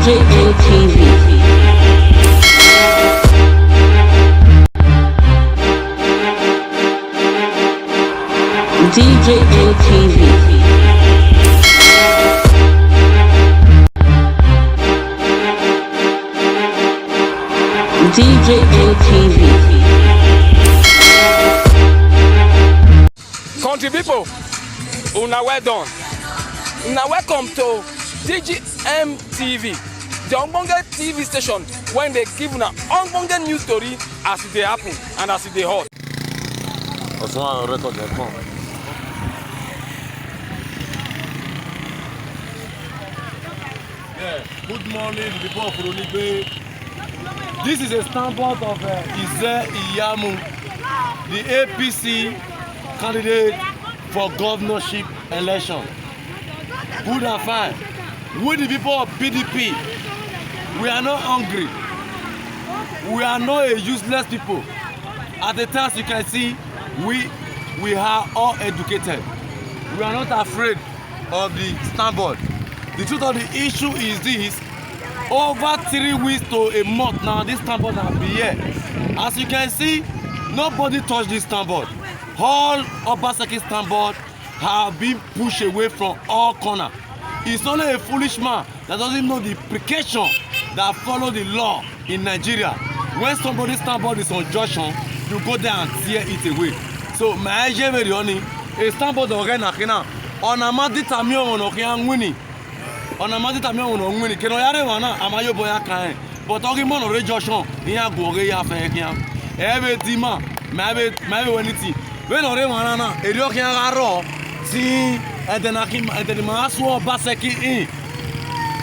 DJ ATV. DJ ATV. DJ ATV. Country people, una well done. Una welcome to DGM TV, the Ogbonge TV station when they give una Ogbonge news story as it dey happen and as it dey hot. Good morning, people of Ronigbe. This is a standpoint of Ize Iyamu, the APC candidate for governorship election. Good and fine. We the people of PDP, we are not hungry. We are not a useless people. At the time you can see, we are all educated. We are not afraid of the standboard. The truth of the issue is this: over 3 weeks to a month now, this standboard has been here. As you can see, nobody touched this standboard. All Obaseki standboard have been pushed away from all corners. It's only a foolish man that doesn't know the implication that follow the law in Nigeria. When somebody's standboard is on junction, you go there and tear it away. So my very honey, a standboard already nakina on a maditami on winning. On a maditami on winning. Can I have one? Amayo boya kain. But talking about the junction, here go ya fekiam. Every dima, maybe when it's when ore wanana, eriokian garo, see. And then Masu Baseki in.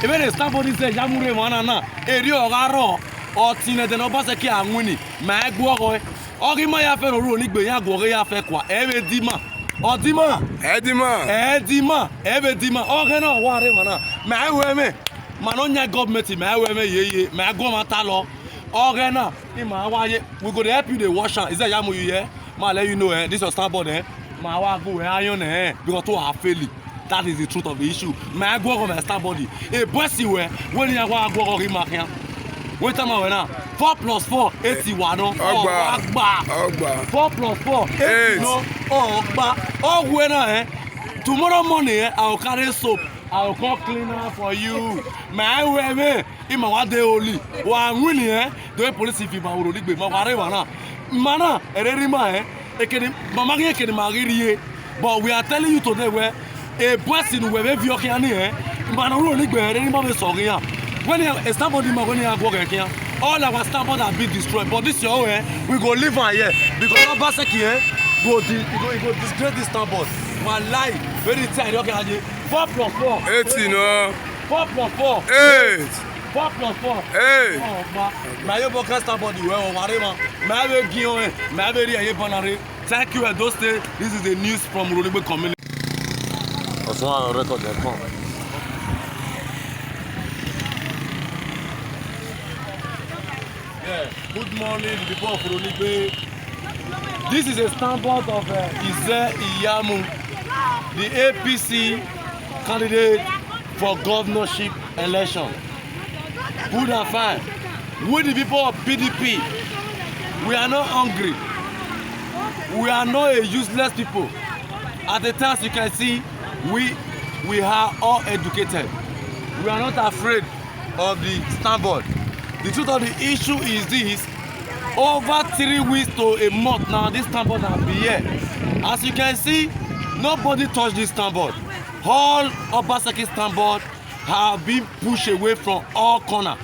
Even if somebody says Yamure Manana, Erio Garo, or Tina de Obaseki and Winnie, Magua, Ogimaya Ferro Nigbea Gorea Fekwa, Eve Dima, or Dima, Edima, Eve Dima, Ogana, whatever. Maweme, Manonia government, Maweme, ye, Magoma Talo, Ogana, Imawaye, we could help you the washer. Is that Yamu here? Ma let you know, this is starboard, because to are failing. That is the truth of the issue. My go on my star body. A bossy way when you are going to mark. Wait a minute. 4 plus 4, 81. 4 plus 4, 8. Oh, when tomorrow morning I'll carry soap. I'll call cleaner for you. My way, in my day only. One winning, the police if you are going to be my mana, but we are telling you today where a person will be when a somebody all our standboard have been destroyed. But this year we go live on here because our Baseki go disgrace this standboard. One lie, very tight. 4 plus 4, 18. 4 plus 4, 8. 4 plus 4. Hey! Thank you, Edo State. This is the news from Ronigbe community. Good morning, people of Ronigbe. This is a standpoint of Ize Iyamu, the APC candidate for governorship election. Good and fine. We the people of PDP, we are not hungry. We are not a useless people. At the time you can see, we are all educated. We are not afraid of the standboard. The truth of the issue is this: over 3 weeks to a month now, this standboard has been here. As you can see, nobody touched this standboard. All Obaseki standboard have been pushed away from all corners.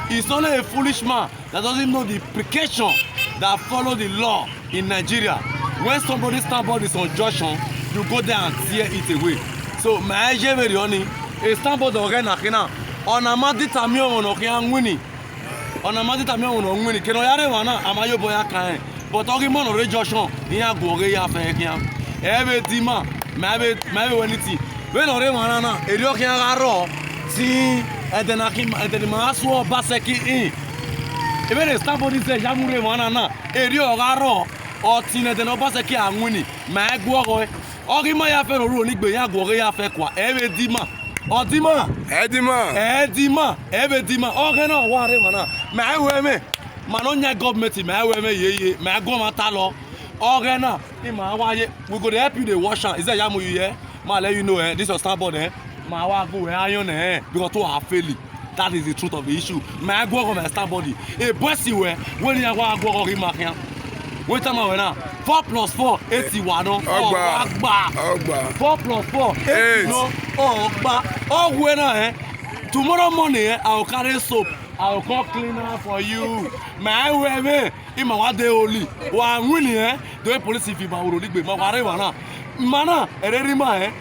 It's only a foolish man that doesn't know the implication that follow the law in Nigeria. When somebody's standboard is on junction, you go there and tear it away. So my very honey, a standboard already nakina on a maditami on winning. On a maditami on winning. Can I have one? Amayo boya kain. But talking about the junction, here go ya fekiam. Every dima, maybe when it's when ore wanana, eriokian garo, see. And then Masu Baseki in. Even if somebody says Yamure Manana, Erio Garo, or Tina de Obaseki and Winnie, Magua, Ogimaya Ferro Nigbea Gorea Fekwa, Eve Dima, Odima. Edima. Edima. Ebedima. Ogena ware mana. Ma weme. Manonya government ma weme ye. Ma go matalo. Ogena. Ima waye. We go help you the washer. Is that yamu you here? Ma let you know this is starboard Ma wa go iron because to are failing. That is the truth of the issue. Ma go on my starboard. E bossy we when you wa go ri makian. Wait a minute. 4 plus 4, 81. Ogba. 4 plus 4, 8. No, Ogba. Oh, winner, tomorrow morning, I'll carry soap. I'll call cleaner for you. My way, in my day only. One winning, the police if you are already with my whatever. Mana, Erima,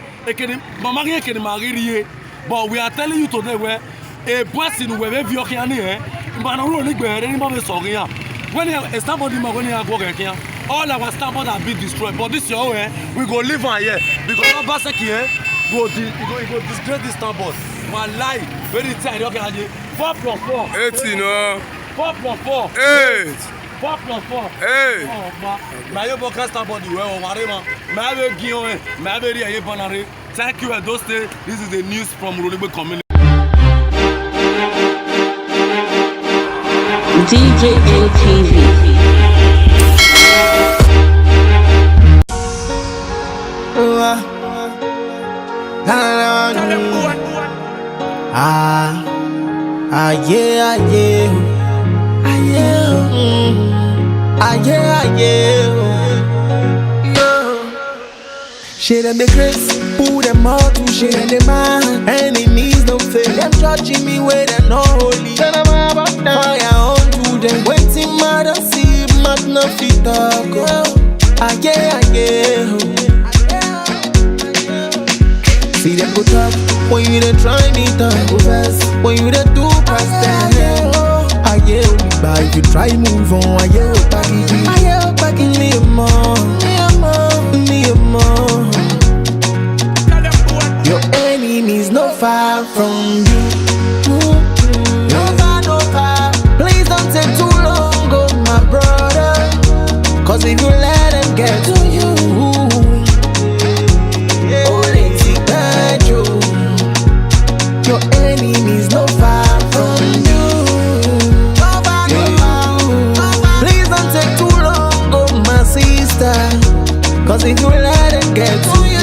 Mama can marry. But we are telling you today where a person wherever you can hear, Manolo Ligbe, anybody sorry. When a starboard when you are working here, all our starboard have been destroyed. But this year, we go live on here because our Basaki here go disgrace this starboard. One lie, very tight. Okay, 4 plus 4. 18, no. 4 plus 4. 8. 4 plus 4. 8. Oh, my boka starboard, you are whatever. My baby, my baby, I am Thank you, Edo State. This is the news from Rolibe community. DJ ATV. Share them the grace, put them all to share them man. Enemies don't fail, them judging me where they're not holy. Tell them about them, fire on to them. Waiting mad and see, mad no fit talk. See them go talk, when you dey try me talk. When you dey do past them. But if you try move on, back in me more. Your enemies no far from you. No far. Please don't take too long, oh my brother. Cause if you let them get to you, your enemies no far from you. Please don't take too long, oh my sister. Cause if you let them get to you,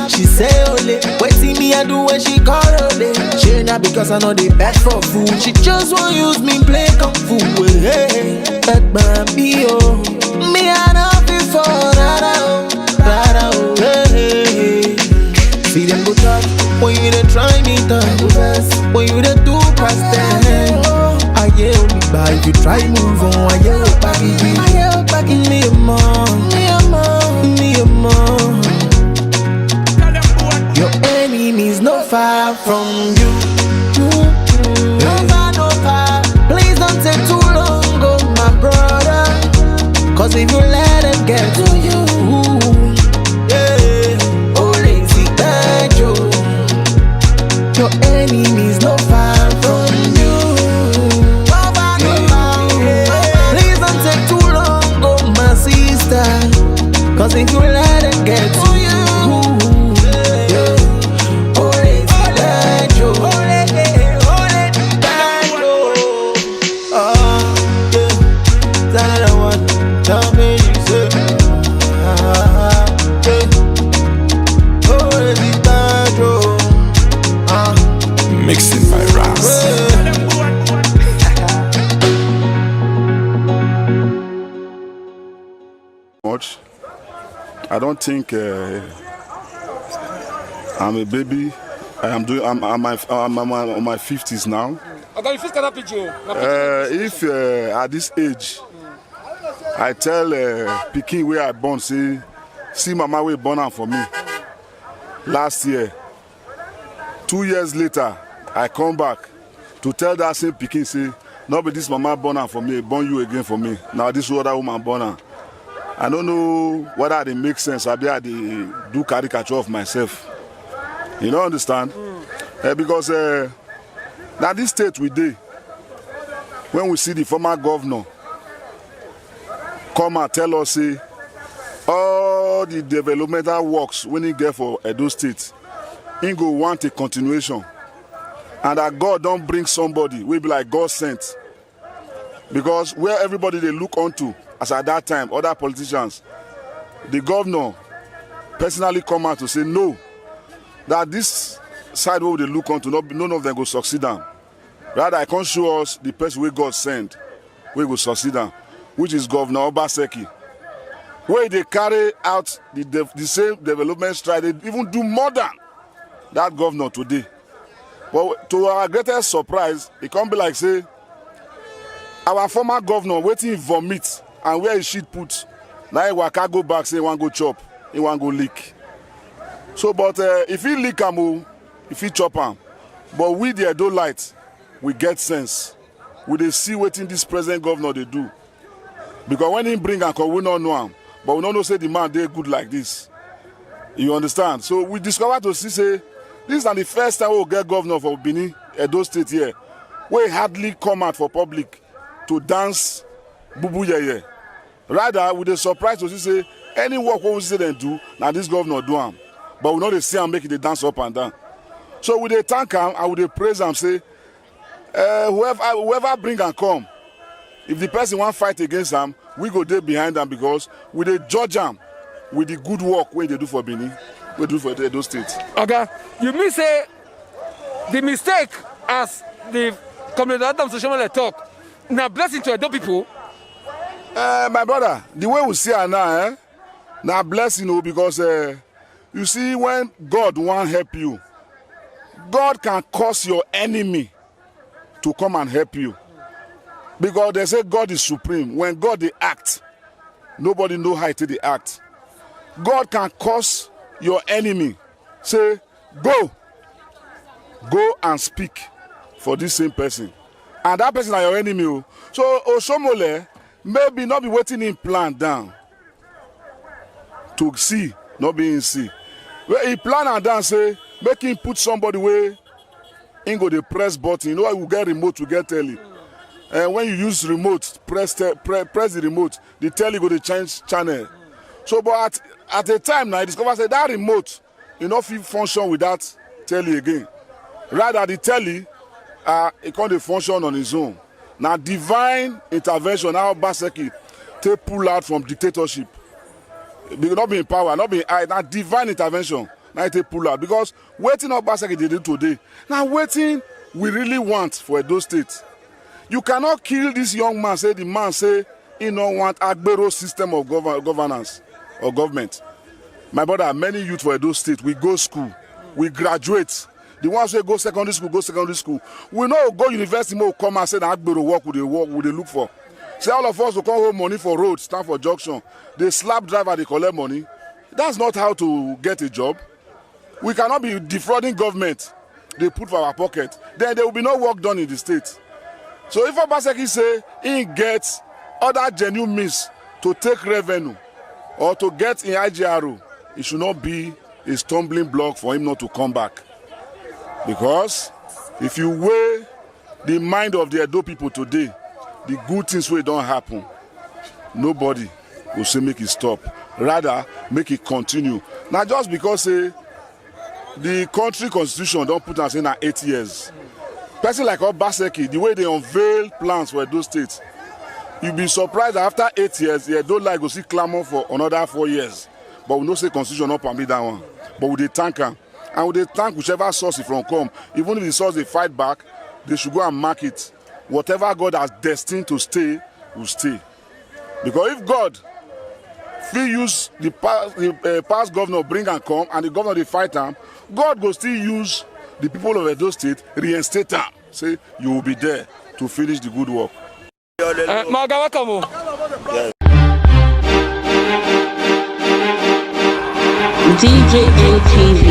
she say ole, waiting me I do when she call ole. She not because I know they bad for food. She just want use me play kung fu. Hey, but me oh, me I know before rara oh, hey. See them go talk when you dey try me talk. When you dey do past them, but if you try move on, back in me more. Your enemies no far from you. No far. Please don't take too long, oh my brother. Cause if you let them get to you, your enemies no far from you. Please don't take too long, oh my sister. Cause if you let them get to you, Mixing my raps. Much. I don't think I'm a baby. I'm on my 50s now. If at this age, I tell Pikin where I born, see mama way born am for me. Last year, 2 years later, I come back to tell that same Pikin, say, no, but this mama born am for me, born you again for me. Now this other woman born am. I don't know whether they make sense. I do caricature of myself. You don't understand? Because now this state we did, when we see the former governor, come and tell us say all the developmental works when he get for Edo State, he go want a continuation, and that God don't bring somebody will be like God sent, because where everybody they look onto as at that time, other politicians, the governor personally come out to say no, that this side where they look onto, none of them go succeed on. Rather, I can't show us the person where God sent, where go succeed on, which is Governor Obaseki. Where they carry out the same development stride, they even do more than that governor today. But to our greatest surprise, it can't be like say, our former governor waiting vomit and where his shit put. Now he waka go back, say he want go chop, he want go leak. So, but if he leak am, if he chop am, but we the Edo light, we get sense. We dey see wetin this present governor they do. Because when he bring am, we don't know him, but we don't know say the man they good like this. You understand? So we discover to see say this is not the first time we get governor for Benin, Edo State here. We hardly come out for public to dance bubu yeye. Rather, we dey surprised to see say any work we see them do, now this governor do am. But we know they see am make it dance up and down. So we dey thank am and we dey praise am say whoever bring and come, if the person want fight against am, we go there behind them, because we dey judge am with the good work wey they do for Benin, we do for Edo State. Okay, You mean say the mistake as the Comrade Adam Soshomole talk, na blessing to Edo people? My brother, the way we see her now, na blessing, because you see, when God want help you, God can cause your enemy to come and help you. Because they say God is supreme. When God they act, nobody know how to they act. God can cause your enemy, say, go and speak for this same person. And that person is your enemy. So Osomole maybe not be waiting in plan down to see, not being see. Where he plan and down say, make him put somebody where he go the press button. You know I will get remote to get telly. And when you use remote, press the remote, the telly go to change channel. So but at a time now I discover say that remote you know fit function without telly again. Rather the telly it can't function on its own. Now divine intervention, how Obaseki take pull out from dictatorship. Because not being power, not being high, now divine intervention. Now it take pull out. Because waiting Obaseki they do today. Now waiting we really want for Edo State. You cannot kill this young man, say the man say he don't want Agbero system of governance or government. My brother, many youth for Edo State, we go school, we graduate. The ones who go secondary school, go secondary school. We know go university, more come and say that Agbero work with they look for. Say all of us will come home money for road, stand for junction. They slap driver, they collect money. That's not how to get a job. We cannot be defrauding government. They put for our pocket. Then there will be no work done in the state. So if Obaseki say he gets other genuine means to take revenue or to get in IGRO, it should not be a stumbling block for him not to come back. Because if you weigh the mind of the Edo people today, the good things will don't happen. Nobody will say make it stop. Rather, make it continue. Now just because the country constitution don't put us in 8 years. Person like Obaseki, the way they unveil plans for Edo State, you'll be surprised that after 8 years, they don't like to see clamor for another 4 years. But we don't say constitution not permit that one. But we they thank them. And we they thank whichever source it from come. Even if the source they fight back, they should go and mark it. Whatever God has destined to stay, will stay. Because if God will use the past governor bring and come, and the governor they fight them, God will still use the people of Edo State, reinstate them. Say, you will be there to finish the good work. Maga, welcome. DJ LTV.